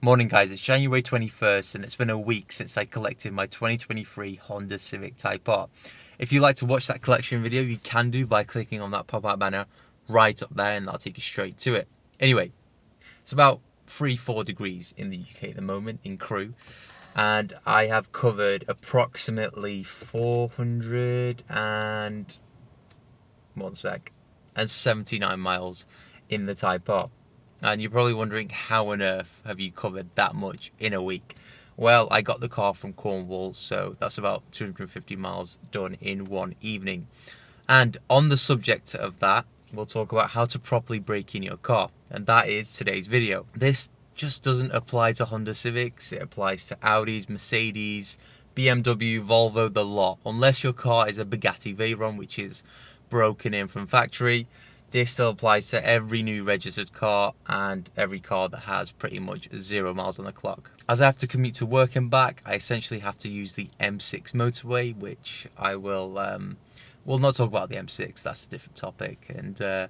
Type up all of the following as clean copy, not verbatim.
Morning guys, it's January 21st and it's been a week since I collected my 2023 Honda Civic Type R. If you'd like to watch that collection video, you can do by clicking on that pop-out banner right up there and that'll take you straight to it. Anyway, it's about 3-4 degrees in the UK at the moment in Crewe, and I have covered approximately 479 miles in the Type R. And you're probably wondering, how on earth have you covered that much in a week? Well, I got the car from Cornwall, so that's about 250 miles done in one evening. And on the subject of that, we'll talk about how to properly brake in your car. And that is today's video. This just doesn't apply to Honda Civics. It applies to Audis, Mercedes, BMW, Volvo, the lot. Unless your car is a Bugatti Veyron, which is broken in from factory. This still applies to every new registered car and every car that has pretty much 0 miles on the clock. As I have to commute to work and back, I essentially have to use the M6 motorway, which I will not talk about the M6, that's a different topic, and I'm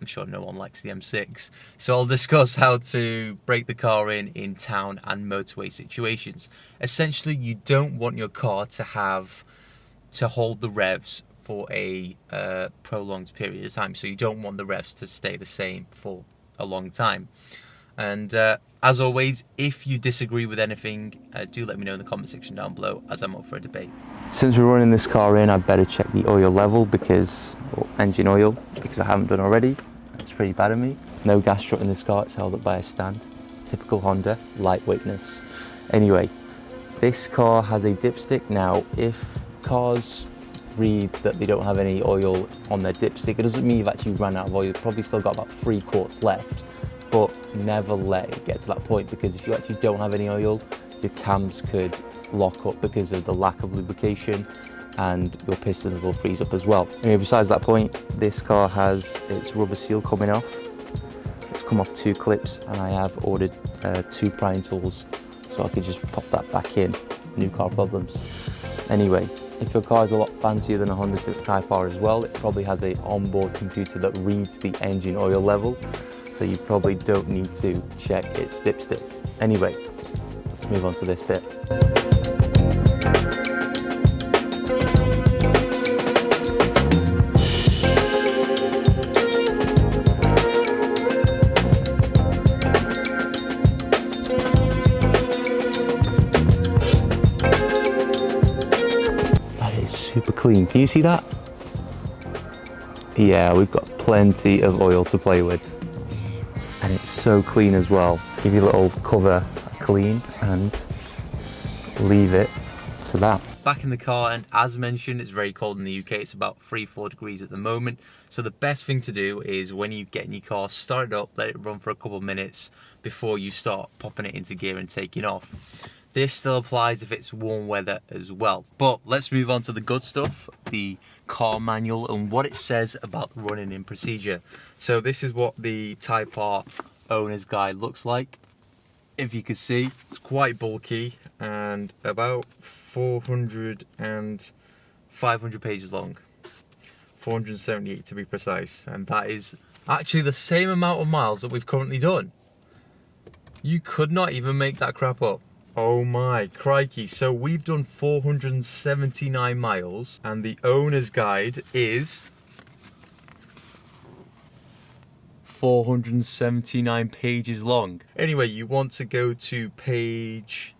sure no one likes the M6. So I'll discuss how to brake the car in town and motorway situations. Essentially, you don't want your car to hold the revs for a prolonged period of time, so you don't want the revs to stay the same for a long time. And as always, if you disagree with anything, do let me know in the comment section down below, as I'm up for a debate. Since we're running this car in, I'd better check the oil level, engine oil, because I haven't done already. It's pretty bad of me. No gas strut in this car, it's held up by a stand. Typical Honda, lightweightness. Anyway, this car has a dipstick. Now, if cars read that they don't have any oil on their dipstick, it doesn't mean you've actually run out of oil. You've probably still got about 3 quarts left, but never let it get to that point, because if you actually don't have any oil, your cams could lock up because of the lack of lubrication, and your pistons will freeze up as well. Anyway, besides that point, this car has its rubber seal coming off. It's come off 2 clips, and I have ordered 2 prying tools so I could just pop that back in. New car problems. Anyway, if your car is a lot fancier than a Honda Civic Type R as well, it probably has an onboard computer that reads the engine oil level, so you probably don't need to check its dipstick. Anyway, let's move on to this bit. Super clean. Can you see that? Yeah, we've got plenty of oil to play with. And it's so clean as well. Give you a little cover clean and leave it to that. Back in the car, and as mentioned, it's very cold in the UK. It's about 3-4 degrees at the moment. So the best thing to do is, when you get in your car, start it up, let it run for a couple of minutes before you start popping it into gear and taking off. This still applies if it's warm weather as well. But let's move on to the good stuff, the car manual and what it says about running in procedure. So this is what the Type R owner's guide looks like. If you can see, it's quite bulky and about 500 pages long. 478 to be precise. And that is actually the same amount of miles that we've currently done. You could not even make that crap up. Oh my crikey, so we've done 479 miles and the owner's guide is 479 pages long. Anyway, you want to go to page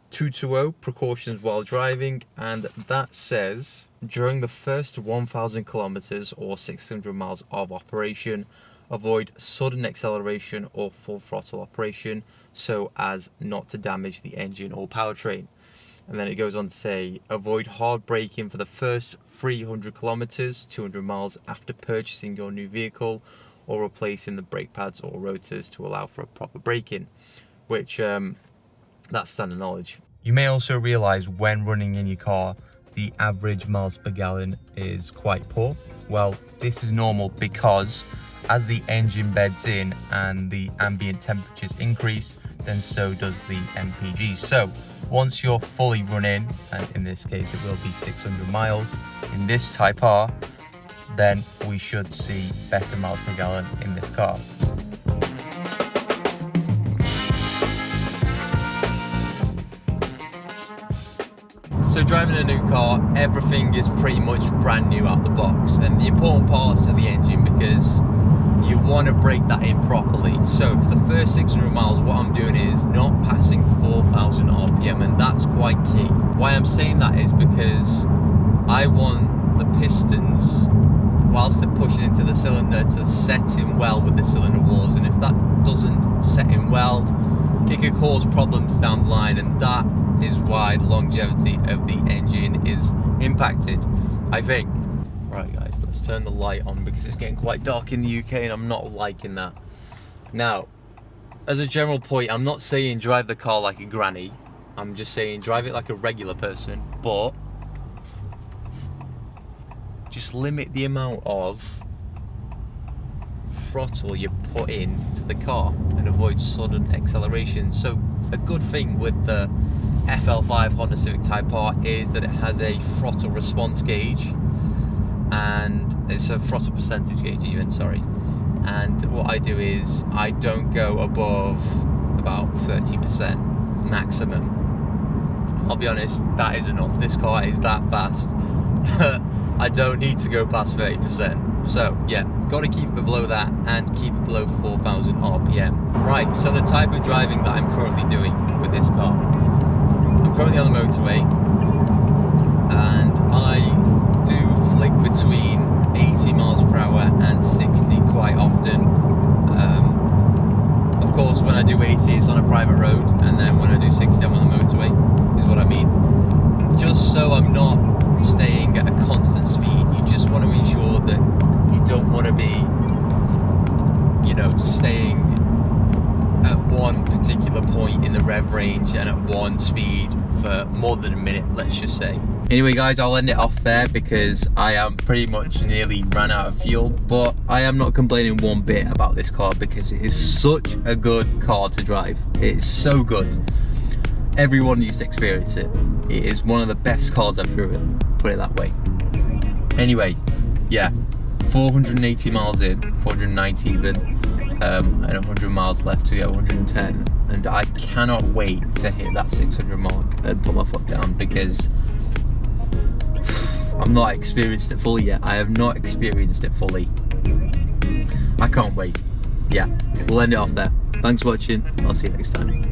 220, precautions while driving, and that says, during the first 1,000 kilometers or 600 miles of operation, avoid sudden acceleration or full throttle operation so as not to damage the engine or powertrain. And then it goes on to say, avoid hard braking for the first 300 kilometers, 200 miles after purchasing your new vehicle or replacing the brake pads or rotors to allow for a proper braking, which that's standard knowledge. You may also realize when running in your car, the average miles per gallon is quite poor. Well, this is normal because as the engine beds in and the ambient temperatures increase, then so does the MPG. So once you're fully run in, and in this case it will be 600 miles in this Type R, then we should see better miles per gallon in this car. So driving a new car, everything is pretty much brand new out the box, and the important parts are the engine, because you want to break that in properly. So for the first 600 miles, what I'm doing is not passing 4,000 RPM, and that's quite key. Why I'm saying that is because I want the pistons, whilst they're pushing into the cylinder, to set in well with the cylinder walls, and if that doesn't set in well, it could cause problems down the line, and that is why the longevity of the engine is impacted, I think. Right guys, let's turn the light on because it's getting quite dark in the UK and I'm not liking that. Now, as a general point, I'm not saying drive the car like a granny. I'm just saying drive it like a regular person, but just limit the amount of throttle you put into the car and avoid sudden acceleration. So a good thing with the FL5 Honda Civic Type R is that it has a throttle response gauge, and it's a throttle percentage gauge even, sorry. And what I do is I don't go above about 30% maximum. I'll be honest, that is enough. This car is that fast. I don't need to go past 30%. So yeah, got to keep it below that and keep it below 4,000 RPM. Right, so the type of driving that I'm currently doing with this car. I'm currently on the motorway, and I do flick between 80 miles per hour and 60 quite often. Of course, when I do 80, it's on a private road, and then when I do 60, I'm on the motorway, is what I mean. Just so I'm not staying at a constant speed. You just want to ensure that you don't want to be, you know, staying at one particular point in the rev range and at one speed for more than a minute, let's just say. Anyway guys, I'll end it off there because I am pretty much nearly ran out of fuel, but I am not complaining one bit about this car because it is such a good car to drive. It is so good. Everyone needs to experience it. It is one of the best cars I've driven, put it that way. Anyway, yeah, 480 miles in, 490 even, and 100 miles left to go, 110, and I cannot wait to hit that 600 mark and put my foot down because I've not experienced it fully yet. I have not experienced it fully. I can't wait. Yeah, we'll end it off there. Thanks for watching. I'll see you next time.